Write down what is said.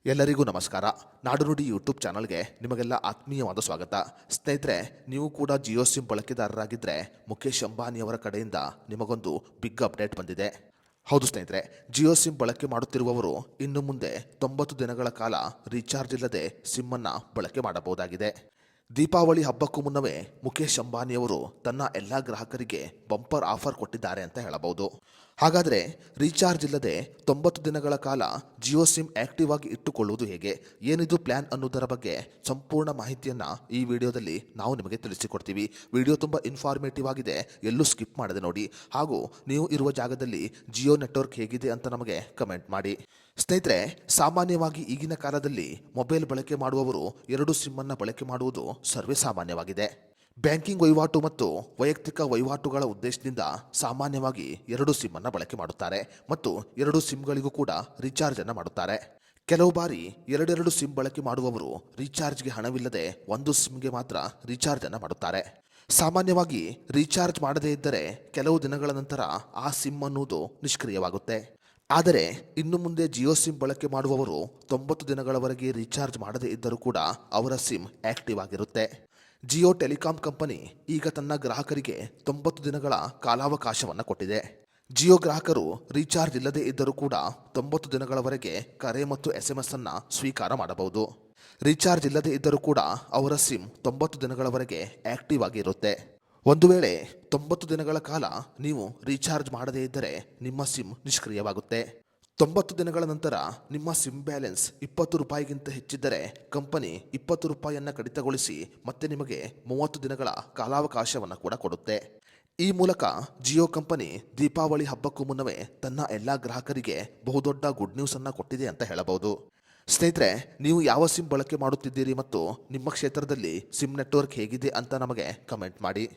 ಎಲ್ಲರಿಗೂ ನಮಸ್ಕಾರ. ನಾಡು ನುಡಿ ಯೂಟ್ಯೂಬ್ ಚಾನಲ್ಗೆ ನಿಮಗೆಲ್ಲ ಆತ್ಮೀಯವಾದ ಸ್ವಾಗತ. ಸ್ನೇಹಿತರೆ, ನೀವು ಕೂಡ ಜಿಯೋ ಸಿಮ್ ಬಳಕೆದಾರರಾಗಿದ್ದರೆ ಮುಖೇಶ್ ಅಂಬಾನಿಯವರ ಕಡೆಯಿಂದ ನಿಮಗೊಂದು ಬಿಗ್ ಅಪ್ಡೇಟ್ ಬಂದಿದೆ. ಹೌದು ಸ್ನೇಹಿತರೆ, ಜಿಯೋ ಸಿಮ್ ಬಳಕೆ ಮಾಡುತ್ತಿರುವವರು ಇನ್ನು ಮುಂದೆ 90 ದಿನಗಳ ಕಾಲ ರೀಚಾರ್ಜ್ ಇಲ್ಲದೆ ಸಿಮ್ಮನ್ನು ಬಳಕೆ ಮಾಡಬಹುದಾಗಿದೆ. ದೀಪಾವಳಿ ಹಬ್ಬಕ್ಕೂ ಮುನ್ನವೇ ಮುಖೇಶ್ ಅಂಬಾನಿಯವರು ತನ್ನ ಎಲ್ಲ ಗ್ರಾಹಕರಿಗೆ ಬಂಪರ್ ಆಫರ್ ಕೊಟ್ಟಿದ್ದಾರೆ ಅಂತ ಹೇಳಬಹುದು. ಹಾಗಾದರೆ ರೀಚಾರ್ಜ್ ಇಲ್ಲದೆ 90 ದಿನಗಳ ಕಾಲ ಜಿಯೋ ಸಿಮ್ ಆಕ್ಟಿವ್ ಆಗಿ ಇಟ್ಟುಕೊಳ್ಳುವುದು ಹೇಗೆ, ಏನಿದು ಪ್ಲಾನ್ ಅನ್ನೋದರ ಬಗ್ಗೆ ಸಂಪೂರ್ಣ ಮಾಹಿತಿಯನ್ನು ಈ ವಿಡಿಯೋದಲ್ಲಿ ನಾವು ನಿಮಗೆ ತಿಳಿಸಿಕೊಡ್ತೀವಿ. ವಿಡಿಯೋ ತುಂಬ ಇನ್ಫಾರ್ಮೇಟಿವ್ ಆಗಿದೆ, ಎಲ್ಲೂ ಸ್ಕಿಪ್ ಮಾಡದೆ ನೋಡಿ. ಹಾಗೂ ನೀವು ಇರುವ ಜಾಗದಲ್ಲಿ ಜಿಯೋ ನೆಟ್ವರ್ಕ್ ಹೇಗಿದೆ ಅಂತ ನಮಗೆ ಕಮೆಂಟ್ ಮಾಡಿ. ಸ್ನೇಹಿತರೆ, ಸಾಮಾನ್ಯವಾಗಿ ಈಗಿನ ಕಾಲದಲ್ಲಿ ಮೊಬೈಲ್ ಬಳಕೆ ಮಾಡುವವರು 2 ಸಿಮ್ಮನ್ನು ಬಳಕೆ ಮಾಡುವುದು ಸರ್ವೇ ಸಾಮಾನ್ಯವಾಗಿದೆ. ಬ್ಯಾಂಕಿಂಗ್ ವಹಿವಾಟು ಮತ್ತು ವೈಯಕ್ತಿಕ ವಹಿವಾಟುಗಳ ಉದ್ದೇಶದಿಂದ ಸಾಮಾನ್ಯವಾಗಿ 2 ಸಿಮ್ಮನ್ನು ಬಳಕೆ ಮಾಡುತ್ತಾರೆ ಮತ್ತು 2 ಸಿಮ್ಗಳಿಗೂ ಕೂಡ ರೀಚಾರ್ಜ್ ಅನ್ನು ಮಾಡುತ್ತಾರೆ. ಕೆಲವು ಬಾರಿ 2 ಸಿಮ್ ಬಳಕೆ ಮಾಡುವವರು ರೀಚಾರ್ಜ್ಗೆ ಹಣವಿಲ್ಲದೆ 1 ಸಿಮ್ಗೆ ಮಾತ್ರ ರೀಚಾರ್ಜ್ ಅನ್ನು ಮಾಡುತ್ತಾರೆ. ಸಾಮಾನ್ಯವಾಗಿ ರೀಚಾರ್ಜ್ ಮಾಡದೇ ಇದ್ದರೆ ಕೆಲವು ದಿನಗಳ ನಂತರ ಆ ಸಿಮ್ ಅನ್ನುವುದು ನಿಷ್ಕ್ರಿಯವಾಗುತ್ತೆ. ಆದರೆ ಇನ್ನು ಮುಂದೆ ಜಿಯೋ ಸಿಮ್ ಬಳಕೆ ಮಾಡುವವರು 90 ದಿನಗಳವರೆಗೆ ರೀಚಾರ್ಜ್ ಮಾಡದೇ ಇದ್ದರೂ ಕೂಡ ಅವರ ಸಿಮ್ ಆಕ್ಟಿವ್ ಆಗಿರುತ್ತೆ. ಜಿಯೋ ಟೆಲಿಕಾಂ ಕಂಪನಿ ಈಗ ತನ್ನ ಗ್ರಾಹಕರಿಗೆ 90 ದಿನಗಳ ಕಾಲಾವಕಾಶವನ್ನು ಕೊಟ್ಟಿದೆ. ಜಿಯೋ ಗ್ರಾಹಕರು ರೀಚಾರ್ಜ್ ಇಲ್ಲದೇ ಇದ್ದರೂ ಕೂಡ 90 ದಿನಗಳವರೆಗೆ ಕರೆ ಮತ್ತು SMS ಅನ್ನು ಸ್ವೀಕಾರ ಮಾಡಬಹುದು. ರೀಚಾರ್ಜ್ ಇಲ್ಲದೇ ಇದ್ದರೂ ಕೂಡ ಅವರ ಸಿಮ್ 90 ದಿನಗಳವರೆಗೆ ಆಕ್ಟಿವ್ ಆಗಿ ಇರುತ್ತೆ. ಒಂದು ವೇಳೆ 90 ದಿನಗಳ ಕಾಲ ನೀವು ರೀಚಾರ್ಜ್ ಮಾಡದೇ ಇದ್ದರೆ ನಿಮ್ಮ ಸಿಮ್ ನಿಷ್ಕ್ರಿಯವಾಗುತ್ತೆ. 90 ದಿನಗಳ ನಂತರ ನಿಮ್ಮ ಸಿಮ್ ಬ್ಯಾಲೆನ್ಸ್ 20 ರೂಪಾಯಿಗಿಂತ ಹೆಚ್ಚಿದ್ದರೆ ಕಂಪನಿ 20 ರೂಪಾಯಿಯನ್ನು ಕಡಿತಗೊಳಿಸಿ ಮತ್ತೆ ನಿಮಗೆ 30 ದಿನಗಳ ಕಾಲಾವಕಾಶವನ್ನು ಕೂಡ ಕೊಡುತ್ತೆ. ಈ ಮೂಲಕ ಜಿಯೋ ಕಂಪನಿ ದೀಪಾವಳಿ ಹಬ್ಬಕ್ಕೂ ಮುನ್ನವೇ ತನ್ನ ಎಲ್ಲ ಗ್ರಾಹಕರಿಗೆ ಬಹುದೊಡ್ಡ ಗುಡ್ ನ್ಯೂಸ್ ಅನ್ನು ಕೊಟ್ಟಿದೆ ಅಂತ ಹೇಳಬಹುದು. ಸ್ನೇಹಿತರೆ, ನೀವು ಯಾವ ಸಿಮ್ ಬಳಕೆ ಮಾಡುತ್ತಿದ್ದೀರಿ ಮತ್ತು ನಿಮ್ಮ ಕ್ಷೇತ್ರದಲ್ಲಿ ಸಿಮ್ ನೆಟ್ವರ್ಕ್ ಹೇಗಿದೆ ಅಂತ ನಮಗೆ ಕಮೆಂಟ್ ಮಾಡಿ.